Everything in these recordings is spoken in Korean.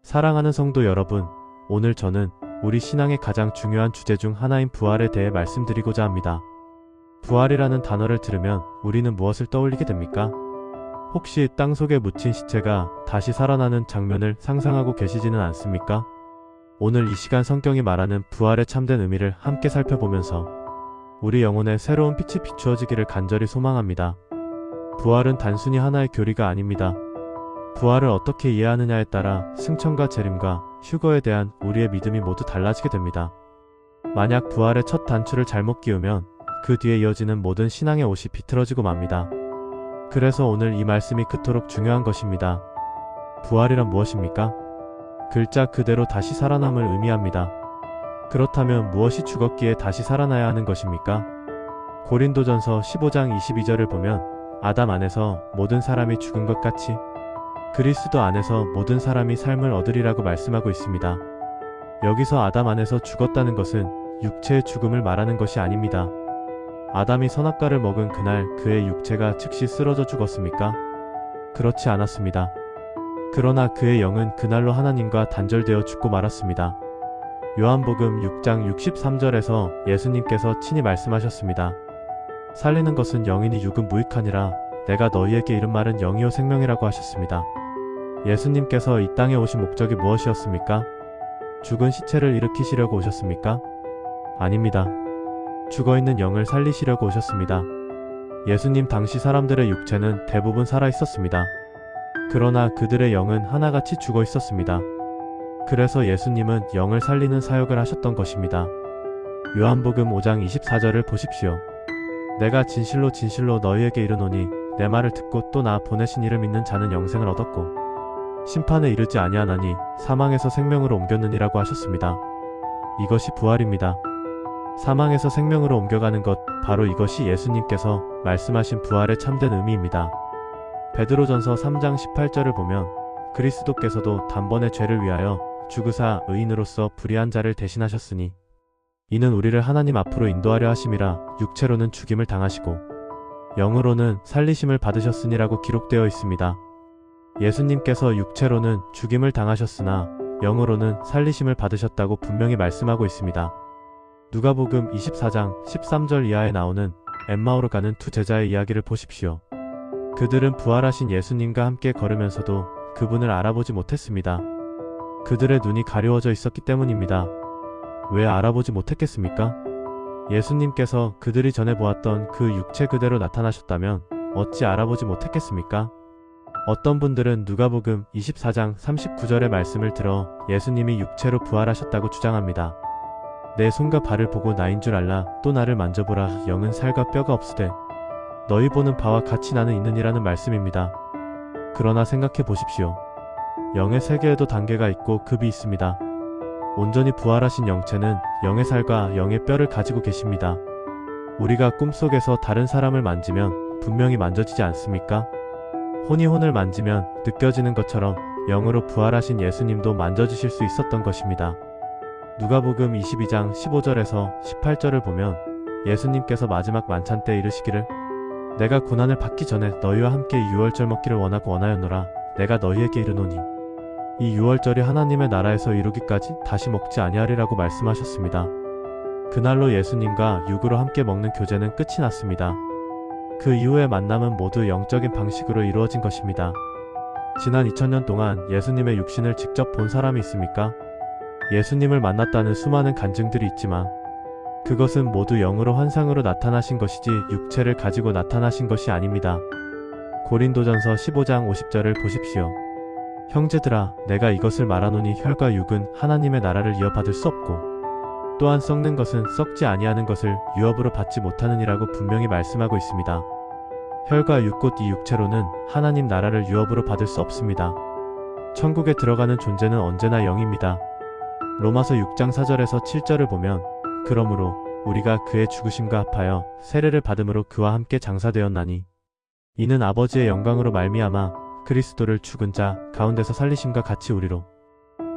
사랑하는 성도 여러분, 오늘 저는 우리 신앙의 가장 중요한 주제 중 하나인 부활에 대해 말씀드리고자 합니다. 부활이라는 단어를 들으면 우리는 무엇을 떠올리게 됩니까? 혹시 땅속에 묻힌 시체가 다시 살아나는 장면을 상상하고 계시지는 않습니까? 오늘 이 시간 성경이 말하는 부활의 참된 의미를 함께 살펴보면서 우리 영혼에 새로운 빛이 비추어지기를 간절히 소망합니다. 부활은 단순히 하나의 교리가 아닙니다. 부활을 어떻게 이해하느냐에 따라 승천과 재림과 휴거에 대한 우리의 믿음이 모두 달라지게 됩니다. 만약 부활의 첫 단추를 잘못 끼우면 그 뒤에 이어지는 모든 신앙의 옷이 비틀어지고 맙니다. 그래서 오늘 이 말씀이 그토록 중요한 것입니다. 부활이란 무엇입니까? 글자 그대로 다시 살아남을 의미합니다. 그렇다면 무엇이 죽었기에 다시 살아나야 하는 것입니까? 고린도전서 15장 22절을 보면 아담 안에서 모든 사람이 죽은 것 같이 그리스도 안에서 모든 사람이 삶을 얻으리라고 말씀하고 있습니다. 여기서 아담 안에서 죽었다는 것은 육체의 죽음을 말하는 것이 아닙니다. 아담이 선악과를 먹은 그날 그의 육체가 즉시 쓰러져 죽었습니까? 그렇지 않았습니다. 그러나 그의 영은 그날로 하나님과 단절되어 죽고 말았습니다. 요한복음 6장 63절에서 예수님께서 친히 말씀하셨습니다. 살리는 것은 영이니 육은 무익하니라. 내가 너희에게 이른 말은 영이요 생명이라고 하셨습니다. 예수님께서 이 땅에 오신 목적이 무엇이었습니까? 죽은 시체를 일으키시려고 오셨습니까? 아닙니다. 죽어있는 영을 살리시려고 오셨습니다. 예수님 당시 사람들의 육체는 대부분 살아 있었습니다. 그러나 그들의 영은 하나같이 죽어 있었습니다. 그래서 예수님은 영을 살리는 사역을 하셨던 것입니다. 요한복음 5장 24절을 보십시오. 내가 진실로 진실로 너희에게 이르노니 내 말을 듣고 또 나 보내신 이를 믿는 자는 영생을 얻었고 심판에 이르지 아니하나니 사망에서 생명으로 옮겼느니라고 하셨습니다. 이것이 부활입니다. 사망에서 생명으로 옮겨가는 것, 바로 이것이 예수님께서 말씀하신 부활의 참된 의미입니다. 베드로전서 3장 18절을 보면 그리스도께서도 단번에 죄를 위하여 죽으사 의인으로서 불의한 자를 대신하셨으니 이는 우리를 하나님 앞으로 인도하려 하심이라. 육체로는 죽임을 당하시고 영으로는 살리심을 받으셨으니라고 기록되어 있습니다. 예수님께서 육체로는 죽임을 당하셨으나 영으로는 살리심을 받으셨다고 분명히 말씀하고 있습니다. 누가복음 24장 13절 이하에 나오는 엠마오로 가는 두 제자의 이야기를 보십시오. 그들은 부활하신 예수님과 함께 걸으면서도 그분을 알아보지 못했습니다. 그들의 눈이 가려워져 있었기 때문입니다. 왜 알아보지 못했겠습니까? 예수님께서 그들이 전에 보았던 그 육체 그대로 나타나셨다면 어찌 알아보지 못했겠습니까? 어떤 분들은 누가복음 24장 39절의 말씀을 들어 예수님이 육체로 부활하셨다고 주장합니다. 내 손과 발을 보고 나인 줄 알라. 또 나를 만져보라. 영은 살과 뼈가 없으되 너희 보는 바와 같이 나는 있느니라는 말씀입니다. 그러나 생각해 보십시오. 영의 세계에도 단계가 있고 급이 있습니다. 온전히 부활하신 영체는 영의 살과 영의 뼈를 가지고 계십니다. 우리가 꿈속에서 다른 사람을 만지면 분명히 만져지지 않습니까? 혼이 혼을 만지면 느껴지는 것처럼 영으로 부활하신 예수님도 만져주실 수 있었던 것입니다. 누가복음 22장 15절에서 18절을 보면 예수님께서 마지막 만찬 때 이르시기를 내가 고난을 받기 전에 너희와 함께 유월절 먹기를 원하고 원하였노라. 내가 너희에게 이르노니 이 유월절이 하나님의 나라에서 이루기까지 다시 먹지 아니하리라고 말씀하셨습니다. 그날로 예수님과 육으로 함께 먹는 교제는 끝이 났습니다. 그 이후의 만남은 모두 영적인 방식으로 이루어진 것입니다. 지난 2000년 동안 예수님의 육신을 직접 본 사람이 있습니까? 예수님을 만났다는 수많은 간증들이 있지만 그것은 모두 영으로 환상으로 나타나신 것이지 육체를 가지고 나타나신 것이 아닙니다. 고린도전서 15장 50절을 보십시오. 형제들아, 내가 이것을 말하노니 혈과 육은 하나님의 나라를 이어받을 수 없고 또한 썩는 것은 썩지 아니하는 것을 유업으로 받지 못하느니라고 분명히 말씀하고 있습니다. 혈과 육 곧 이 육체로는 하나님 나라를 유업으로 받을 수 없습니다. 천국에 들어가는 존재는 언제나 영입니다. 로마서 6장 4절에서 7절을 보면 그러므로 우리가 그의 죽으심과 합하여 세례를 받음으로 그와 함께 장사되었나니 이는 아버지의 영광으로 말미암아 그리스도를 죽은 자 가운데서 살리심과 같이 우리로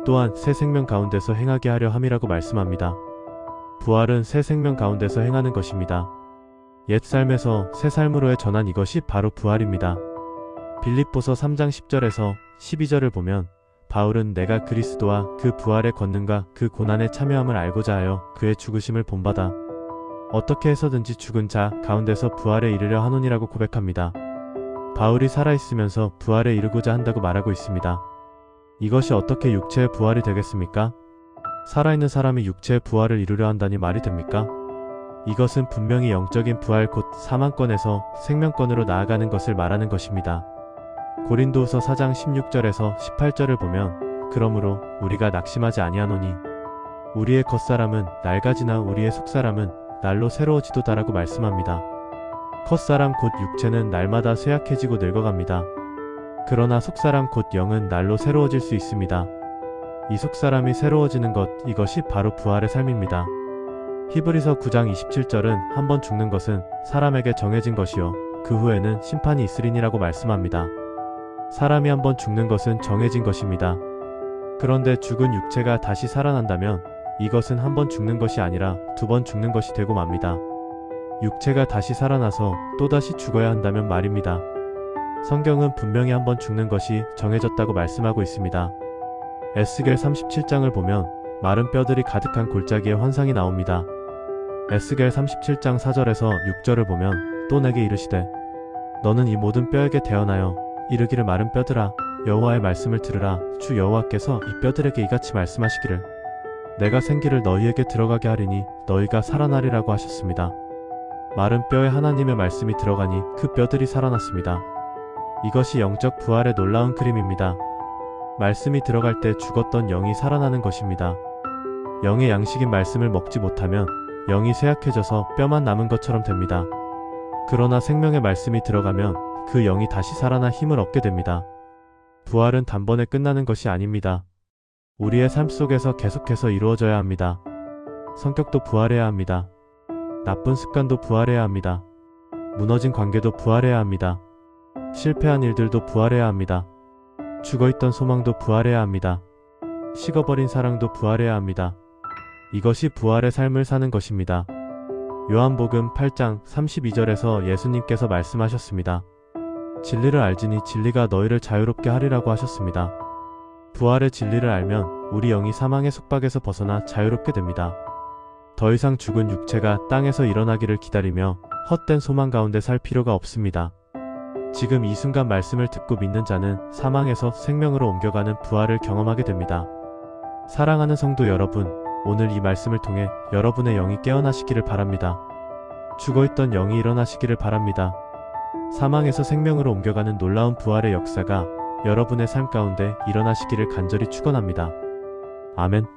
또한 새 생명 가운데서 행하게 하려 함이라고 말씀합니다. 부활은 새 생명 가운데서 행하는 것입니다. 옛 삶에서 새 삶으로의 전환, 이것이 바로 부활입니다. 빌립보서 3장 10절에서 12절을 보면 바울은 내가 그리스도와 그 부활의 권능과 그 고난에 참여함을 알고자 하여 그의 죽으심을 본받아 어떻게 해서든지 죽은 자 가운데서 부활에 이르려 하노니라고 고백합니다. 바울이 살아있으면서 부활에 이르고자 한다고 말하고 있습니다. 이것이 어떻게 육체의 부활이 되겠습니까? 살아있는 사람이 육체의 부활을 이루려 한다니 말이 됩니까? 이것은 분명히 영적인 부활 곧 사망권에서 생명권으로 나아가는 것을 말하는 것입니다. 고린도후서 4장 16절에서 18절을 보면 그러므로 우리가 낙심하지 아니하노니 우리의 겉사람은 낡아지나 우리의 속사람은 날로 새로워지도다라고 말씀합니다. 겉사람 곧 육체는 날마다 쇠약해지고 늙어갑니다. 그러나 속사람 곧 영은 날로 새로워질 수 있습니다. 이 속사람이 새로워지는 것, 이것이 바로 부활의 삶입니다. 히브리서 9장 27절은 한번 죽는 것은 사람에게 정해진 것이요 그 후에는 심판이 있으리니라고 말씀합니다. 사람이 한번 죽는 것은 정해진 것입니다. 그런데 죽은 육체가 다시 살아난다면 이것은 한번 죽는 것이 아니라 두 번 죽는 것이 되고 맙니다. 육체가 다시 살아나서 또다시 죽어야 한다면 말입니다. 성경은 분명히 한번 죽는 것이 정해졌다고 말씀하고 있습니다. 에스겔 37장을 보면 마른 뼈들이 가득한 골짜기의 환상이 나옵니다. 에스겔 37장 4절에서 6절을 보면 또 내게 이르시되 너는 이 모든 뼈에게 대언하여 이르기를 마른 뼈들아 여호와의 말씀을 들으라. 주 여호와께서 이 뼈들에게 이같이 말씀하시기를 내가 생기를 너희에게 들어가게 하리니 너희가 살아나리라고 하셨습니다. 마른 뼈에 하나님의 말씀이 들어가니 그 뼈들이 살아났습니다. 이것이 영적 부활의 놀라운 그림입니다. 말씀이 들어갈 때 죽었던 영이 살아나는 것입니다. 영의 양식인 말씀을 먹지 못하면 영이 쇠약해져서 뼈만 남은 것처럼 됩니다. 그러나 생명의 말씀이 들어가면 그 영이 다시 살아나 힘을 얻게 됩니다. 부활은 단번에 끝나는 것이 아닙니다. 우리의 삶 속에서 계속해서 이루어져야 합니다. 성격도 부활해야 합니다. 나쁜 습관도 부활해야 합니다. 무너진 관계도 부활해야 합니다. 실패한 일들도 부활해야 합니다. 죽어있던 소망도 부활해야 합니다. 식어버린 사랑도 부활해야 합니다. 이것이 부활의 삶을 사는 것입니다. 요한복음 8장 32절에서 예수님께서 말씀하셨습니다. 진리를 알지니 진리가 너희를 자유롭게 하리라고 하셨습니다. 부활의 진리를 알면 우리 영이 사망의 속박에서 벗어나 자유롭게 됩니다. 더 이상 죽은 육체가 땅에서 일어나기를 기다리며 헛된 소망 가운데 살 필요가 없습니다. 지금 이 순간 말씀을 듣고 믿는 자는 사망에서 생명으로 옮겨가는 부활을 경험하게 됩니다. 사랑하는 성도 여러분, 오늘 이 말씀을 통해 여러분의 영이 깨어나시기를 바랍니다. 죽어있던 영이 일어나시기를 바랍니다. 사망에서 생명으로 옮겨가는 놀라운 부활의 역사가 여러분의 삶 가운데 일어나시기를 간절히 축원합니다. 아멘.